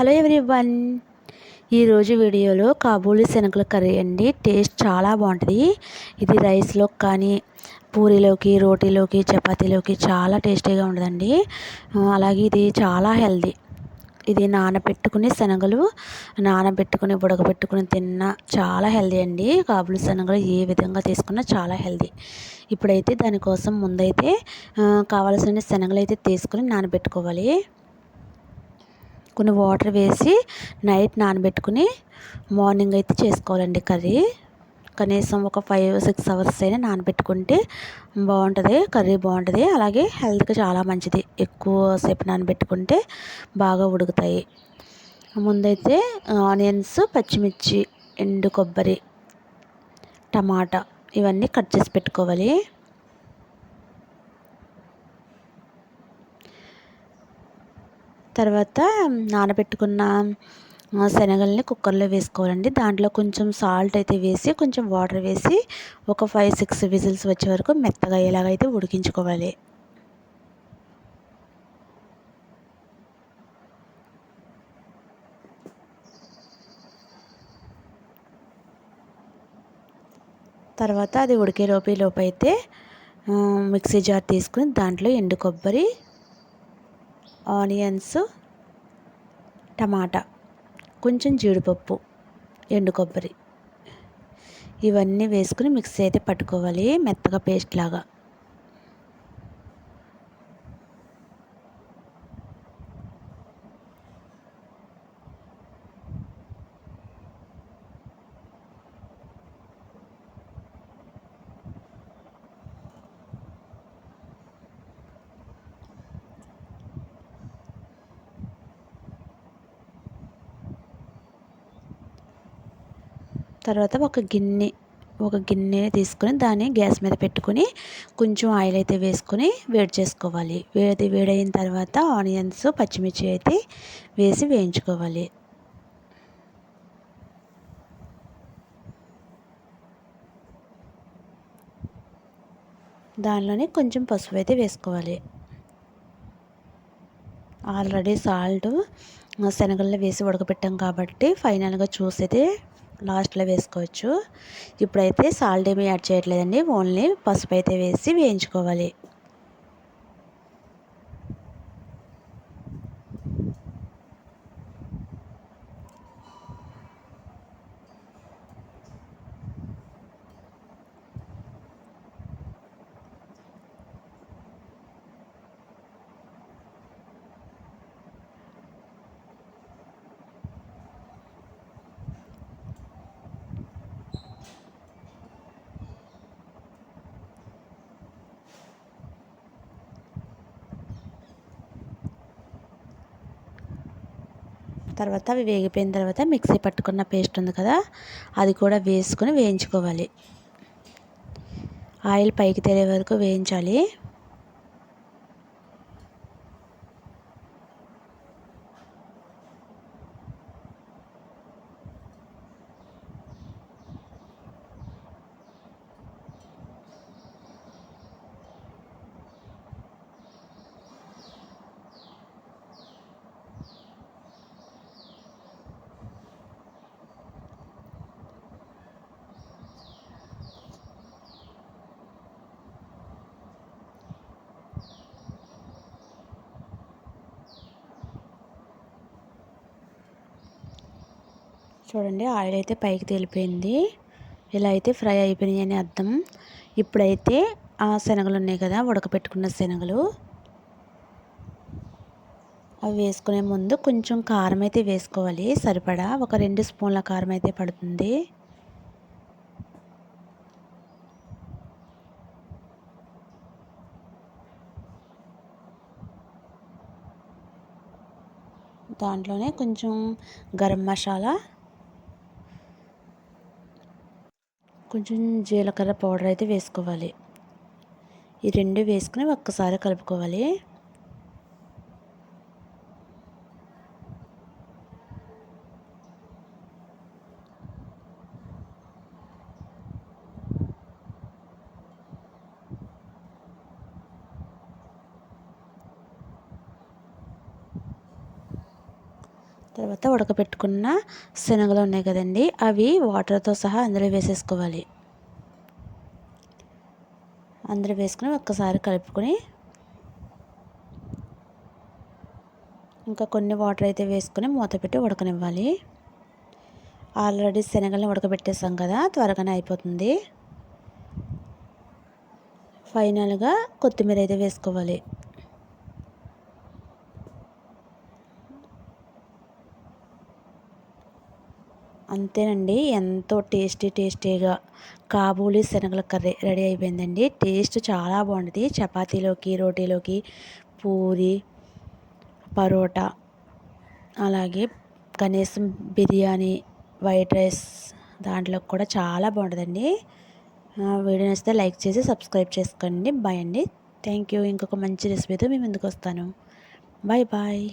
Hello everyone, ఈరోజు వీడియోలో కాబూలీ శనగల curry అండి. టేస్ట్ చాలా బాగుంటుంది. ఇది రైస్లోకి కానీ పూరీలోకి, రోటీలోకి, చపాతీలోకి చాలా టేస్టీగా ఉంటుందండి. అలాగే ఇది చాలా హెల్దీ. ఇది శనగలు నానబెట్టుకుని ఉడకబెట్టుకుని తిన్నా చాలా హెల్దీ అండి. కాబూలీ శనగలు ఏ విధంగా తీసుకున్నా చాలా హెల్దీ. ఇప్పుడైతే దానికోసం ముందైతే కావాల్సిన శనగలు అయితే తీసుకుని నానబెట్టుకోవాలి. కొన్ని వాటర్ వేసి నైట్ నానబెట్టుకుని మార్నింగ్ అయితే చేసుకోవాలండి కర్రీ. కనీసం ఒక 5-6 అవర్స్ అయినా నానబెట్టుకుంటే బాగుంటుంది, కర్రీ బాగుంటుంది. అలాగే హెల్త్కి చాలా మంచిది. ఎక్కువసేపు నానబెట్టుకుంటే బాగా ఉడుకుతాయి. ముందైతే ఆనియన్స్, పచ్చిమిర్చి, ఎండు కొబ్బరి, టమాటా ఇవన్నీ కట్ చేసి పెట్టుకోవాలి. తర్వాత నానబెట్టుకున్న శనగల్ని కుక్కర్లో వేసుకోవాలండి. దాంట్లో కొంచెం సాల్ట్ అయితే వేసి, కొంచెం వాటర్ వేసి ఒక 5-6 విజిల్స్ వచ్చే వరకు మెత్తగా అయ్యేలాగైతే ఉడికించుకోవాలి. తర్వాత అది ఉడికేలోపు అయితే మిక్సీ జార్ తీసుకుని దాంట్లో ఎండు కొబ్బరి, ఆనియన్స్, టమాటా, కొంచెం జీడిపప్పు, ఎండు కొబ్బరి ఇవన్నీ వేసుకుని మిక్సీ అయితే పట్టుకోవాలి, మెత్తగా పేస్ట్ లాగా. తర్వాత ఒక గిన్నె తీసుకొని దాన్ని గ్యాస్ మీద పెట్టుకుని కొంచెం ఆయిల్ అయితే వేసుకొని వేడి చేసుకోవాలి. వేడైన తర్వాత ఆనియన్స్, పచ్చిమిర్చి అయితే వేసి వేయించుకోవాలి. దానిలోనే కొంచెం పసుపు అయితే వేసుకోవాలి. ఆల్రెడీ సాల్ట్ శనగల్లో వేసి ఉడకపెట్టాం కాబట్టి ఫైనల్గా చూసి అయితే లాస్ట్లో వేసుకోవచ్చు. ఇప్పుడైతే సాల్ట్ ఏమీ యాడ్ చేయట్లేదండి, ఓన్లీ పసుపు అయితే వేసి వేయించుకోవాలి. తర్వాత అవి వేగిపోయిన తర్వాత మిక్సీ పట్టుకున్న పేస్ట్ ఉంది కదా, అది కూడా వేసుకొని వేయించుకోవాలి. ఆయిల్ పైకి తేలే వరకు వేయించాలి. చూడండి, ఆయిల్ అయితే పైకి తేలిపోయింది. ఇలా అయితే ఫ్రై అయిపోయినాయి అని అర్థం. ఇప్పుడైతే ఆ శనగలు ఉన్నాయి కదా, ఉడకపెట్టుకున్న శనగలు, అవి వేసుకునే ముందు కొంచెం కారం అయితే వేసుకోవాలి. సరిపడా ఒక 2 స్పూన్ల కారం అయితే పడుతుంది. దాంట్లోనే కొంచెం గరం మసాలా, కొంచెం జీలకర్ర పౌడర్ అయితే వేసుకోవాలి. ఈ రెండు వేసుకుని ఒక్కసారి కలుపుకోవాలి. తర్వాత ఉడకపెట్టుకున్న శనగలు ఉన్నాయి కదండి, అవి వాటర్తో సహా అందులో వేసేసుకోవాలి. అందులో వేసుకుని ఒక్కసారి కలుపుకొని ఇంకా కొన్ని వాటర్ అయితే వేసుకొని మూత పెట్టి ఉడకనివ్వాలి. ఆల్రెడీ శనగలను ఉడకబెట్టేసాం కదా, త్వరగానే అయిపోతుంది. ఫైనల్గా కొత్తిమీర అయితే వేసుకోవాలి. అంతేనండి, ఎంతో టేస్టీగా కాబూలీ శనగల కర్రీ రెడీ అయిపోయిందండి. టేస్ట్ చాలా బాగుంటుంది. చపాతీలోకి, రోటీలోకి, పూరి, పరోటా, అలాగే కనీసం బిర్యానీ, వైట్ రైస్ దాంట్లోకి కూడా చాలా బాగుంటుందండి. వీడియో నచ్చితే లైక్ చేసి సబ్స్క్రైబ్ చేసుకోండి. బాయ్ అండి. Thank you. ఇంకొక మంచి రెసిపీతో మీ ముందుకు వస్తాను. Bye bye.